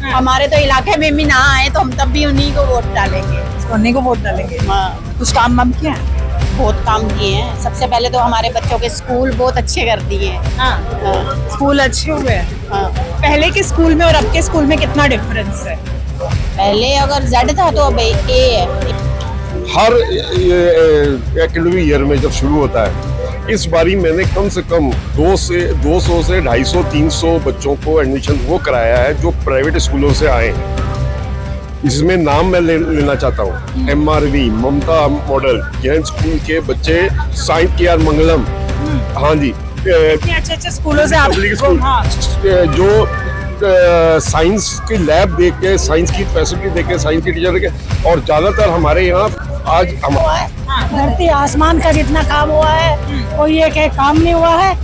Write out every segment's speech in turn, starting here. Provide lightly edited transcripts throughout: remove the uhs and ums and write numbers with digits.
हमारे तो इलाके में भी ना आए तो हम तब भी उन्हीं को वोट डालेंगे। उन्हीं को वोट डालेंगे। हाँ, कुछ काम वाम किया है? बहुत काम किए हैं। सबसे पहले तो हमारे बच्चों के स्कूल बहुत अच्छे कर दिए हैं। हाँ, स्कूल अच्छे हुए हैं। हाँ। पहले के स्कूल में और अब के स्कूल में कितना डिफरेंस है? पहले अगर जेड था तो अब ए है। हर एकेडमिक ईयर में जब शुरू होता है, इस बारी मैंने कम से कम 200 से 250, 300 बच्चों को एडमिशन वो कराया है जो प्राइवेट स्कूलों से आए हैं। इसमें नाम मैं लेना चाहता हूँ, MRV ममता मॉडल जैन स्कूल के बच्चे, साइंस के आर मंगलम, हाँ जी, अच्छे स्कूलों से पब्लिक स्कूल, जो साइंस की लैब देख के, साइंस की फैसिलिटी देख के, साइंस की टीचर देख के, और ज्यादातर हमारे यहाँ आज धरती आसमान का जितना काम हुआ है कोई एक काम नहीं हुआ है।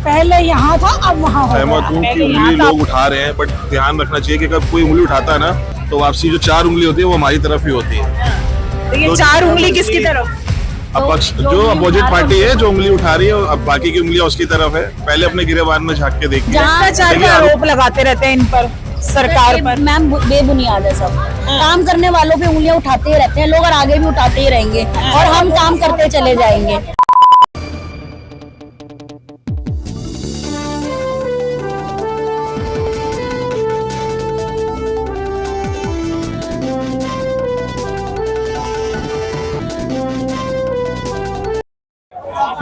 पहले यहाँ था अब वहाँ हो सहमत हूँ कि उंगली लोग उठा रहे हैं, बट ध्यान रखना चाहिए कि अगर कोई उंगली उठाता है ना तो वापसी जो 4 उंगली होती है वो हमारी तरफ ही होती है। तो ये 4 उंगली किसकी तरफ? अब पक्ष जो अपोजिट पार्टी है जो उंगली उठा रही है, अब बाकी की उंगलियां उसकी तरफ है। पहले अपने गिरेबान में झांक के देखिए। भ्रष्टाचार का आरोप लगाते रहते हैं इन पर, सरकार पर। मैम बेबुनियाद है सब। काम करने वालों पे उंगलियां उठाते ही रहते हैं लोग और आगे भी उठाते ही रहेंगे और हम काम करते चले जाएंगे।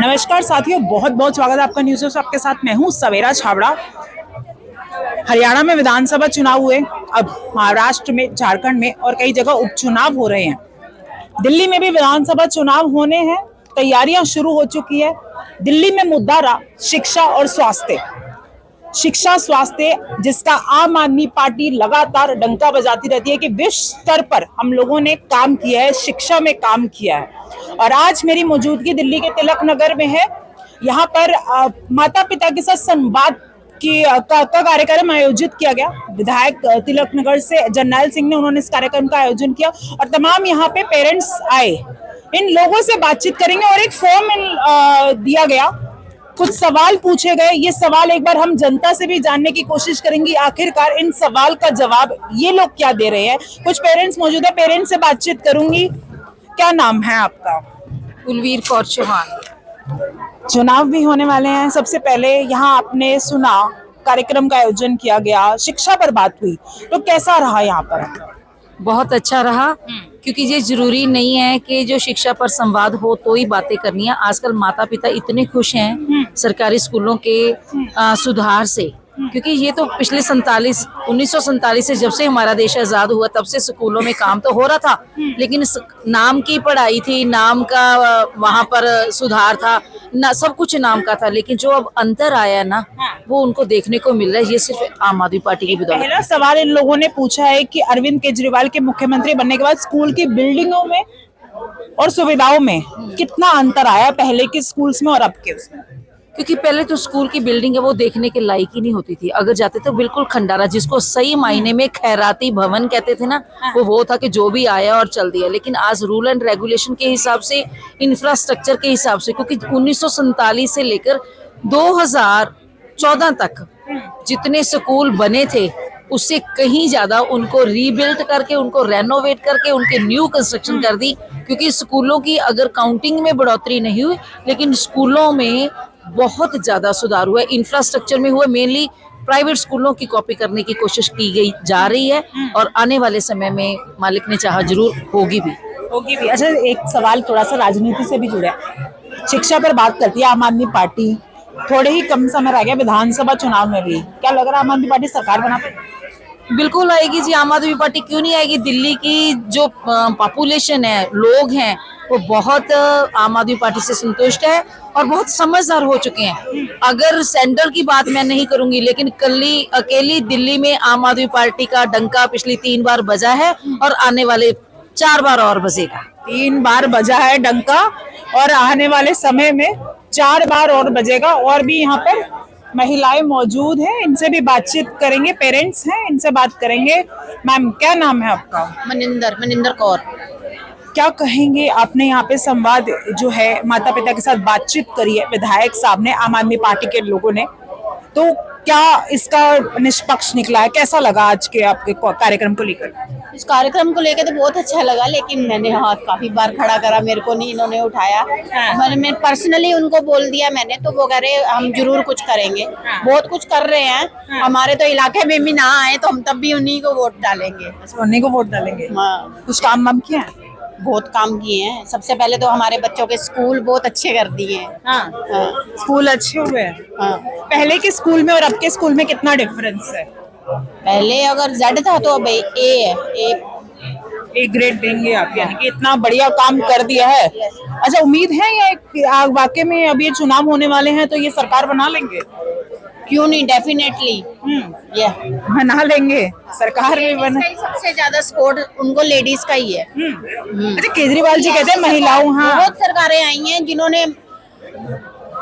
नमस्कार साथियों, बहुत बहुत स्वागत है आपका न्यूज़ आपके साथ मैं हूं सवेरा छाबड़ा। हरियाणा में विधानसभा चुनाव हुए, अब महाराष्ट्र में, झारखंड में और कई जगह उपचुनाव हो रहे हैं। दिल्ली में भी विधानसभा चुनाव होने हैं, तैयारियां शुरू हो चुकी है। दिल्ली में मुद्दा रहा शिक्षा और स्वास्थ्य। शिक्षा स्वास्थ्य जिसका आम आदमी पार्टी लगातार डंका बजाती रहती है कि विश्व स्तर पर हम लोगों ने काम किया है, शिक्षा में काम किया है। और आज मेरी मौजूदगी दिल्ली के तिलक नगर में है। यहाँ पर माता पिता के साथ संवाद का कार्यक्रम आयोजित किया गया। विधायक तिलक नगर से जरनैल सिंह ने उन्होंने इस कार्यक्रम का आयोजन किया और तमाम यहाँ पे पेरेंट्स आए। इन लोगों से बातचीत करेंगे और एक फॉर्म दिया गया, कुछ सवाल पूछे गए। ये सवाल एक बार हम जनता से भी जानने की कोशिश करेंगे आखिरकार इन सवाल का जवाब ये लोग क्या दे रहे हैं। कुछ पेरेंट्स मौजूद है, पेरेंट्स से बातचीत करूंगी। क्या नाम है आपका? कुलवीर कौर चौहान। चुनाव भी होने वाले हैं। सबसे पहले यहाँ आपने सुना कार्यक्रम का आयोजन किया गया, शिक्षा पर बात हुई, तो कैसा रहा यहाँ पर? बहुत अच्छा रहा, क्योंकि ये जरूरी नहीं है कि जो शिक्षा पर संवाद हो तो ही बातें करनी है। आजकल माता पिता इतने खुश हैं सरकारी स्कूलों के सुधार से, क्योंकि ये तो पिछले 1947 से जब से हमारा देश आजाद हुआ तब से स्कूलों में काम तो हो रहा था, लेकिन नाम की पढ़ाई थी, नाम का वहाँ पर सुधार था ना, सब कुछ नाम का था। लेकिन जो अब अंतर आया ना वो उनको देखने को मिल रहा है। ये सिर्फ आम आदमी पार्टी की बदौलत। पहला सवाल इन लोगों ने पूछा है कि अरविंद केजरीवाल के मुख्यमंत्री बनने के बाद स्कूल की बिल्डिंगों में और सुविधाओं में कितना अंतर आया पहले के स्कूल्स में और अब के उसमें? क्योंकि पहले तो स्कूल की बिल्डिंग है वो देखने के लायक ही नहीं होती थी। अगर जाते तो बिल्कुल खंडारा, जिसको सही मायने में खैराती भवन कहते थे ना, वो था कि जो भी आया और चल दिया। लेकिन आज रूल एंड रेगुलेशन के हिसाब से, इंफ्रास्ट्रक्चर के हिसाब से, क्योंकि 1947 से लेकर 2014 तक जितने स्कूल बने थे उससे कहीं ज्यादा उनको रीबिल्ड करके, उनको रेनोवेट करके, उनके न्यू कंस्ट्रक्शन कर दी। क्योंकि स्कूलों की अगर काउंटिंग में बढ़ोतरी नहीं हुई, लेकिन स्कूलों में बहुत ज्यादा सुधार हुआ है। इंफ्रास्ट्रक्चर में हुआ, मेनली प्राइवेट स्कूलों की कॉपी करने की कोशिश की गई जा रही है और आने वाले समय में मालिक ने चाहा जरूर होगी भी। अच्छा, एक सवाल थोड़ा सा राजनीति से भी जुड़ा है। शिक्षा पर बात करती है आम आदमी पार्टी, थोड़े ही कम समय रह गया विधानसभा चुनाव में भी, क्या लग रहा है आम आदमी पार्टी सरकार बना पाएगी? बिल्कुल आएगी जी। आम आदमी पार्टी क्यों नहीं आएगी? दिल्ली की जो पॉपुलेशन है, लोग हैं, वो बहुत आम आदमी पार्टी से संतुष्ट है और बहुत समझदार हो चुके हैं। अगर सेंटर की बात मैं नहीं करूंगी, लेकिन अकेली दिल्ली में आम आदमी पार्टी का डंका पिछली 3 बार बजा है और आने वाले 4 बार और बजेगा। 3 बार बजा है डंका और आने वाले समय में 4 बार और बजेगा। और भी यहाँ पर महिलाएं मौजूद हैं, इनसे भी बातचीत करेंगे। पेरेंट्स हैं, इनसे बात करेंगे। मैम, क्या नाम है आपका? मनिंदर कौर। क्या कहेंगे? आपने यहाँ पे संवाद जो है माता पिता के साथ बातचीत करी है विधायक साहब ने, आम आदमी पार्टी के लोगों ने, तो क्या इसका निष्पक्ष निकला है, कैसा लगा आज के आपके कार्यक्रम को लेकर? इस कार्यक्रम को लेकर तो बहुत अच्छा लगा, लेकिन मैंने हाथ काफी बार खड़ा करा, मेरे को नहीं इन्होंने उठाया। मैं पर्सनली उनको बोल दिया मैंने, तो वो कह रहे हम जरूर कुछ करेंगे। बहुत कुछ कर रहे हैं, हमारे तो इलाके में भी ना आए तो हम तब भी उन्हीं को वोट डालेंगे। उन्हीं को वोट डालेंगे। हाँ, कुछ काम वाम किया है? बहुत काम किए हैं। सबसे पहले तो हमारे बच्चों के स्कूल बहुत अच्छे कर दिए हैं। हाँ। स्कूल अच्छे हुए हैं। हाँ। पहले के स्कूल में और अब के स्कूल में कितना डिफरेंस है? पहले अगर जेड था तो अब ए है। ए ग्रेड देंगे आप, यानी कि इतना बढ़िया काम कर दिया है। अच्छा, उम्मीद है या वाकई में अब ये चुनाव होने वाले हैं तो ये सरकार बना लेंगे? क्यों नहीं, डेफिनेटली ये बना लेंगे, सरकार भी बना। सबसे ज्यादा सपोर्ट उनको लेडीज का ही है। अच्छा, केजरीवाल जी कहते हैं महिलाओं, हाँ बहुत सरकारें आई हैं जिन्होंने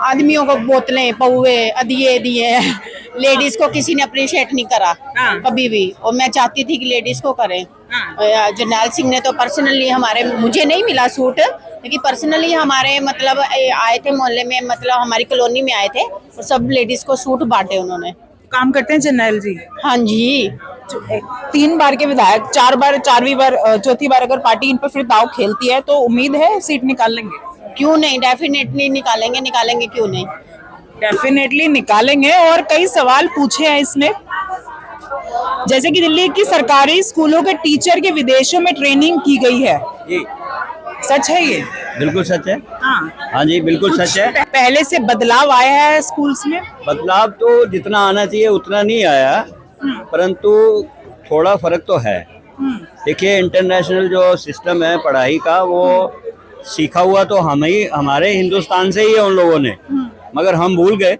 आदमियों को बोतलें पौवे दिए हैं, लेडीज को किसी ने अप्रिशिएट नहीं करा कभी भी, और मैं चाहती थी कि लेडीज को करें। जरनैल सिंह ने तो पर्सनली मुझे नहीं मिला सूट, लेकिन पर्सनली हमारे मतलब आए थे मोहल्ले में, मतलब हमारी कॉलोनी में आए थे और सब लेडीज को सूट बांटे उन्होंने। काम करते हैं जरनैल जी? हाँ जी। 3 बार के विधायक, 4 बार, 4वीं बार, चौथी बार अगर पार्टी इन पर फिर दाव खेलती है तो उम्मीद है सीट निकाल लेंगे? क्यों नहीं, डेफिनेटली निकालेंगे क्यों नहीं, डेफिनेटली निकालेंगे। और कई सवाल पूछे हैं इसमें, जैसे कि दिल्ली की सरकारी स्कूलों के टीचर के विदेशों में ट्रेनिंग की गई है, जी सच है ये? बिल्कुल सच है। हाँ जी बिल्कुल कुछ सच है। पहले से बदलाव आया है स्कूल्स में? बदलाव तो जितना आना चाहिए उतना नहीं आया, परंतु थोड़ा फर्क तो है। देखिए, इंटरनेशनल जो सिस्टम है पढ़ाई का, वो सीखा हुआ तो हमारे हिंदुस्तान से ही है उन लोगों ने, मगर हम भूल गए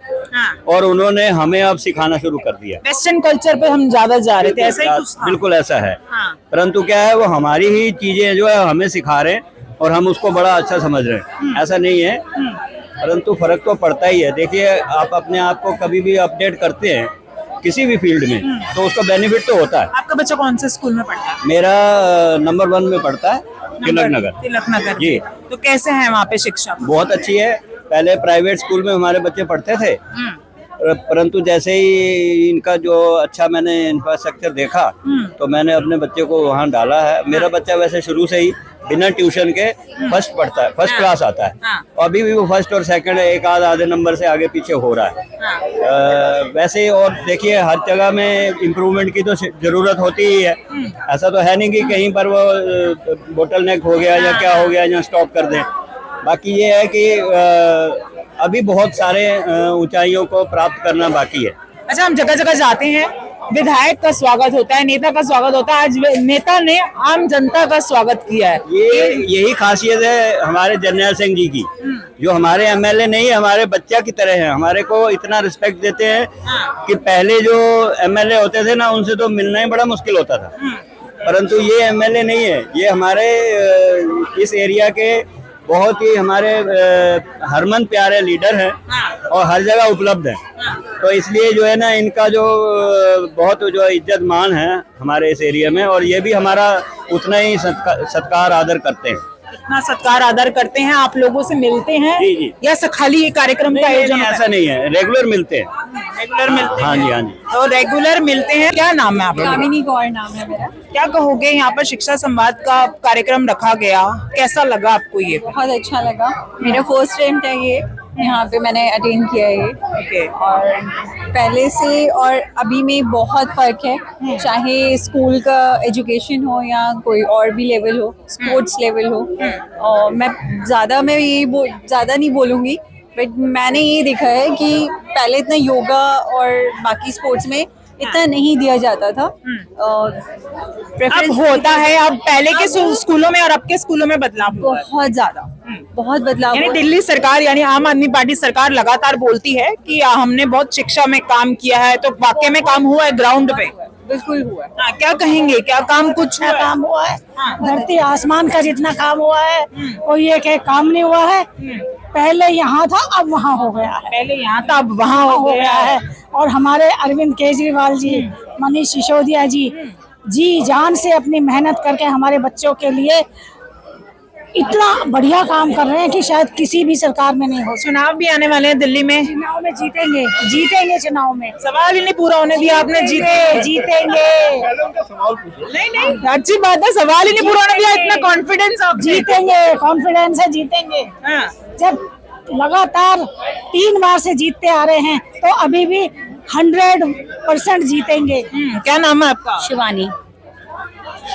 और उन्होंने हमें अब सिखाना शुरू कर दिया। वेस्टर्न कल्चर पे हम ज्यादा जा रहे थे, ऐसा ही कुछ था? बिल्कुल ऐसा है। हाँ। परंतु क्या है, वो हमारी ही चीजें जो है हमें सिखा रहे हैं और हम उसको बड़ा अच्छा समझ रहे हैं, ऐसा नहीं है। परंतु फर्क तो पड़ता ही है। देखिए, आप अपने आप को कभी भी अपडेट करते हैं किसी भी फील्ड में तो उसका बेनिफिट तो होता है। आपका बच्चा कौन से स्कूल में पढ़ता है? मेरा नंबर 1 में पढ़ता है, तिलक नगर जी। तो कैसे है वहाँ पे शिक्षा? बहुत अच्छी है। पहले प्राइवेट स्कूल में हमारे बच्चे पढ़ते थे, परंतु जैसे ही इनका जो अच्छा मैंने इंफ्रास्ट्रक्चर देखा तो मैंने अपने बच्चे को वहाँ डाला है। मेरा बच्चा वैसे शुरू से ही बिना ट्यूशन के फर्स्ट पढ़ता है, फर्स्ट क्लास आता है, और अभी भी वो फर्स्ट और सेकंड एक आधे नंबर से आगे पीछे हो रहा है। वैसे और देखिए, हर जगह में इम्प्रूवमेंट की तो जरूरत होती ही है। ऐसा तो है नहीं कि कहीं पर वो बोटल नेक हो गया या क्या हो गया या स्टॉप कर दें। बाकी ये है कि अभी बहुत सारे ऊंचाइयों को प्राप्त करना बाकी है। अच्छा, हम जगह जगह जाते हैं, विधायक का स्वागत होता है, नेता का स्वागत होता है, आज नेता ने आम जनता का स्वागत किया है। यही खासियत है हमारे जरनैल सिंह जी की, जो हमारे एमएलए नहीं, हमारे बच्चा की तरह है। हमारे को इतना रिस्पेक्ट देते हैं कि पहले जो एमएलए होते थे ना, उनसे तो मिलना ही बड़ा मुश्किल होता था, परंतु ये एमएलए नहीं है, ये हमारे इस एरिया के बहुत ही हमारे हरमन प्यारे लीडर हैं और हर जगह उपलब्ध हैं। तो इसलिए जो है ना, इनका जो बहुत जो इज्जत मान है हमारे इस एरिया में, और ये भी हमारा उतना ही सत्कार आदर करते हैं। इतना सत्कार आदर करते हैं, आप लोगों से मिलते हैं? जी। या खाली ये कार्यक्रम का आयोजन? ऐसा नहीं है, रेगुलर मिलते हैं। रेगुलर मिलते हैं? हाँ जी। तो रेगुलर मिलते हैं। क्या नाम है आपका? कामिनी गौर नाम है मेरा। क्या कहोगे, यहाँ पर शिक्षा संवाद का कार्यक्रम रखा गया, कैसा लगा आपको ये? बहुत अच्छा लगा। मेरा फर्स्ट अटेम्प्ट है ये, यहाँ पे मैंने अटेंड किया है ये। ओके। और पहले से और अभी में बहुत फर्क है, चाहे स्कूल का एजुकेशन हो या कोई और भी लेवल हो, स्पोर्ट्स लेवल हो। और मैं ज़्यादा नहीं बोलूँगी, बट मैंने ये देखा है कि पहले इतना योगा और बाकी स्पोर्ट्स में इतना नहीं दिया जाता था। अब होता है, अब पहले के स्कूलों में और अब के स्कूलों में बदलाव हुआ है। बहुत बदलाव। यानी दिल्ली सरकार, यानी आम आदमी पार्टी सरकार लगातार बोलती है कि हमने बहुत शिक्षा में काम किया है, तो वाकई में काम हुआ है ग्राउंड पे? बिल्कुल हुआ है। हाँ, क्या कहेंगे, क्या काम कुछ हुआ? काम हुआ है, धरती आसमान का जितना काम हुआ है कोई एक काम नहीं हुआ है। पहले यहाँ था, अब वहाँ हो गया है। पहले यहाँ था, अब वहाँ हो गया है। और हमारे अरविंद केजरीवाल जी, मनीष सिसोदिया जी जी जान से अपनी मेहनत करके हमारे बच्चों के लिए इतना बढ़िया काम कर रहे हैं कि शायद किसी भी सरकार में नहीं हो। चुनाव भी आने वाले हैं दिल्ली में, चुनाव में जीतेंगे, जीतेंगे चुनाव में। सवाल ही नहीं पूरा होने दिया आपने। जीतेंगे। नहीं, अच्छी बात है, सवाल ही नहीं पूरा होने दिया, इतना कॉन्फिडेंस आप। जीतेंगे, कॉन्फिडेंस है, जीतेंगे। जब लगातार 3 बार से जीतते आ रहे हैं तो अभी भी 100% जीतेंगे। क्या नाम है आपका? शिवानी।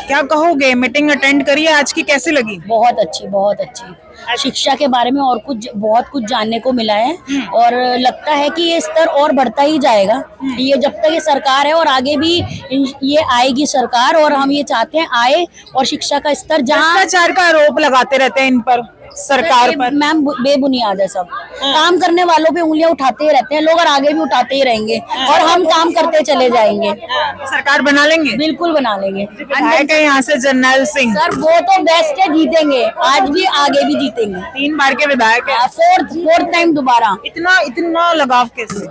क्या कहोगे, मीटिंग अटेंड करी है आज की, कैसी लगी? बहुत अच्छी, बहुत अच्छी। शिक्षा के बारे में और कुछ बहुत कुछ जानने को मिला है और लगता है कि ये स्तर और बढ़ता ही जाएगा। ये जब तक ये सरकार है और आगे भी ये आएगी सरकार, और हम ये चाहते हैं आए और शिक्षा का स्तर जहाँ भ्रष्टाचार का आरोप लगाते रहते हैं इन पर, सरकार पर। मैम बेबुनियाद है सब। काम करने वालों पे उंगलियां उठाते ही रहते हैं लोग और आगे भी उठाते ही रहेंगे और हम काम करते चले जाएंगे। सरकार बना लेंगे, बिल्कुल बना लेंगे। विधायक है यहाँ से जरनैल सिंह सर वो तो बेस्ट है, जीतेंगे आज भी आगे भी जीतेंगे। 3 बार के विधायक है, फोर्थ टाइम दोबारा। इतना लगाव कैसे?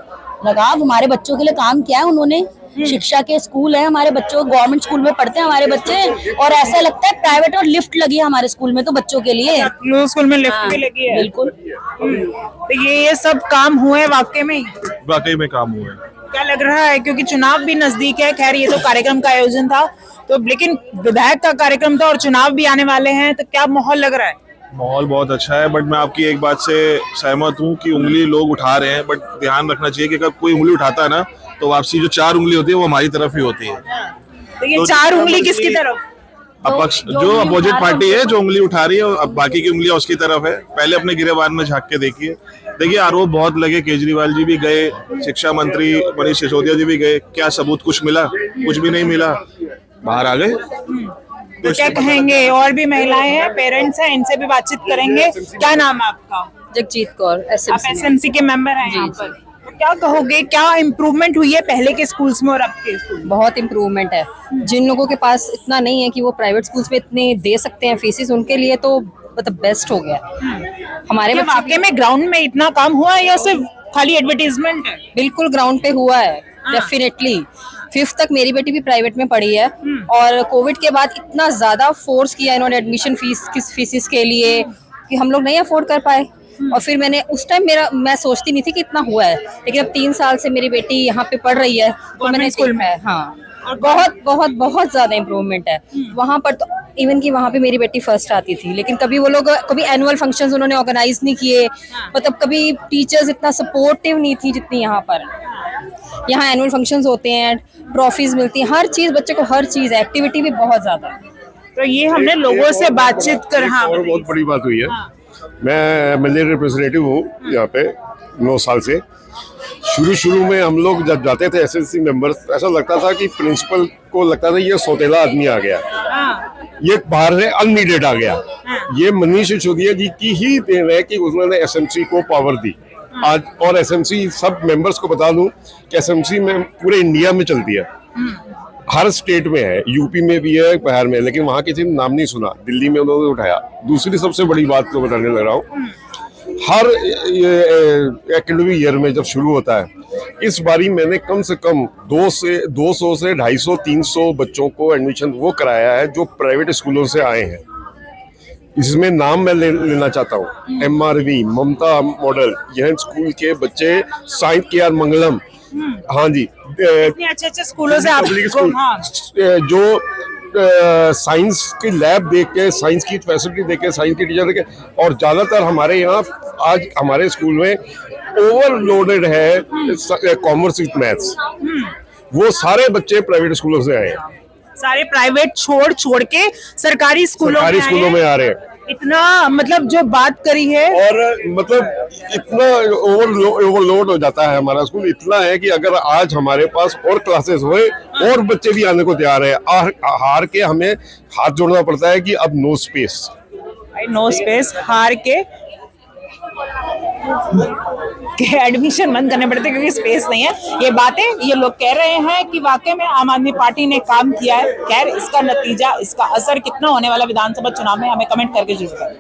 लगाव हमारे बच्चों के लिए काम किया है उन्होंने। शिक्षा के स्कूल है हमारे बच्चों, गवर्नमेंट स्कूल में पढ़ते हैं हमारे बच्चे और ऐसा लगता है प्राइवेट, और लिफ्ट लगी है हमारे स्कूल में तो बच्चों के लिए। स्कूल में लिफ्ट भी लगी है? बिल्कुल। तो ये सब काम हुए वाकई में? वाकई में काम हुए। क्या लग रहा है, क्योंकि चुनाव भी नजदीक है, खैर ये तो कार्यक्रम का आयोजन था तो, लेकिन विधायक का कार्यक्रम था और चुनाव भी आने वाले हैं, तो क्या माहौल लग रहा है? माहौल बहुत अच्छा है, बट मैं आपकी एक बात से सहमत हूँ कि उंगली लोग उठा रहे हैं, बट ध्यान रखना चाहिए कि अगर कोई उंगली उठाता है ना तो वापसी जो 4 उंगली होती है वो हमारी तरफ ही होती है। तो ये 4 उंगली किसकी तरफ? अपक्ष जो अपोजिट पार्टी है जो उंगली उठा रही है, अब बाकी की उंगलियां उसकी तरफ है। पहले अपने गिरेबान में झांक के देखिए आरोप बहुत लगे, केजरीवाल जी भी गए, शिक्षा मंत्री मनीष सिसोदिया जी भी गए, क्या सबूत कुछ मिला? कुछ भी नहीं मिला, बाहर आ गए। तो क्या कहेंगे, और भी महिलाएं हैं, पेरेंट्स हैं, इनसे भी बातचीत करेंगे। क्या नाम है आपका? जगजीत कौर, आप एसएमसी के मेंबर हैं यहाँ पर, तो क्या कहोगे, क्या इम्प्रूवमेंट हुई है पहले के स्कूल्स में और अब के स्कूल में? बहुत इम्प्रूवमेंट है। जिन लोगों के पास इतना नहीं है कि वो प्राइवेट स्कूल्स में इतने दे सकते हैं फीसेस, उनके लिए तो मतलब बेस्ट हो गया। हमारे क्या वाकई में ग्राउंड में इतना काम हुआ है या सिर्फ खाली एडवर्टीजमेंट है? बिल्कुल ग्राउंड पे हुआ है, डेफिनेटली। 5th तक मेरी बेटी भी प्राइवेट में पढ़ी है और कोविड के बाद इतना ज्यादा फोर्स किया इन्होंने एडमिशन फीस के लिए कि हम लोग नहीं अफोर्ड कर पाए। और फिर मैंने उस टाइम मैं सोचती नहीं थी कि इतना हुआ है, लेकिन अब 3 साल से मेरी बेटी यहाँ पे पढ़ रही है तो मैंने स्कूल में। हाँ, और बहुत बहुत बहुत ज्यादा इम्प्रूवमेंट है वहाँ पर। तो इवन कि वहाँ पे मेरी बेटी फर्स्ट आती थी, लेकिन कभी वो लोग कभी एनुअल फंक्शंस उन्होंने ऑर्गेनाइज नहीं किए, मतलब कभी टीचर्स इतना सपोर्टिव नहीं थी जितनी यहाँ पर। यहाँ एनुअल फंक्शंस होते हैं, ट्रॉफीज मिलती हैं, हर चीज बच्चे को, हर चीज, एक्टिविटी भी बहुत ज्यादा। तो ये हमने लोगों से बातचीत कर, हाँ, और बहुत बड़ी बात हुई है। मैं एमएलए रिप्रेजेंटेटिव हूँ यहाँ पे 9 साल से। शुरू में हम लोग जब जाते थे एसएससी मेंबर्स, ऐसा लगता था कि प्रिंसिपल को लगता था ये सौतेला आदमी आ गया, ये बाहर से अननीडेड आ गया। ये मनीष सिसोदिया जी की ही देन है कि उन्होंने एसएमसी को पावर दी आज। और एसएमसी सब मेंबर्स को बता दूं कि एसएमसी में पूरे इंडिया में चलती है, हर स्टेट में है, यूपी में भी है, बिहार में, लेकिन वहाँ किसी ने नाम नहीं सुना, दिल्ली में उन्होंने उठाया। दूसरी सबसे बड़ी बात को बताने लग रहा हूँ, हर एकेडमिक ईयर में जब शुरू होता है, इस बारी मैंने कम से कम 200 से 250, 300 बच्चों को एडमिशन वो कराया है जो प्राइवेट स्कूलों से आए हैं। इसमें नाम मैं लेना चाहता हूँ, MRV, ममता मॉडल, यह स्कूल के बच्चे, साइंस के आर मंगलम, हाँ जी, अच्छे स्कूलों से पब्लिक स्कूल, जो साइंस की लैब देख के, साइंस की फैसिलिटी देख के, साइंस की टीचर देख के, और ज्यादातर हमारे यहाँ आज हमारे स्कूल में ओवरलोडेड है कॉमर्स विद मैथ्स। वो सारे बच्चे प्राइवेट स्कूलों से आए हैं, सारे प्राइवेट छोड़ के सरकारी स्कूलों में आ रहे हैं। इतना मतलब जो बात करी है, और मतलब इतना ओवरलोड हो जाता है हमारा स्कूल, इतना है कि अगर आज हमारे पास और क्लासेस हुए और बच्चे भी आने को तैयार है, हार के हमें हाथ जोड़ना पड़ता है कि अब नो स्पेस, हार के एडमिशन बंद करने पड़ते क्योंकि स्पेस नहीं है। ये बातें ये लोग कह रहे हैं कि वाकई में आम आदमी पार्टी ने काम किया है। खैर इसका नतीजा, इसका असर कितना होने वाला विधानसभा चुनाव में, हमें कमेंट करके जरूर करें।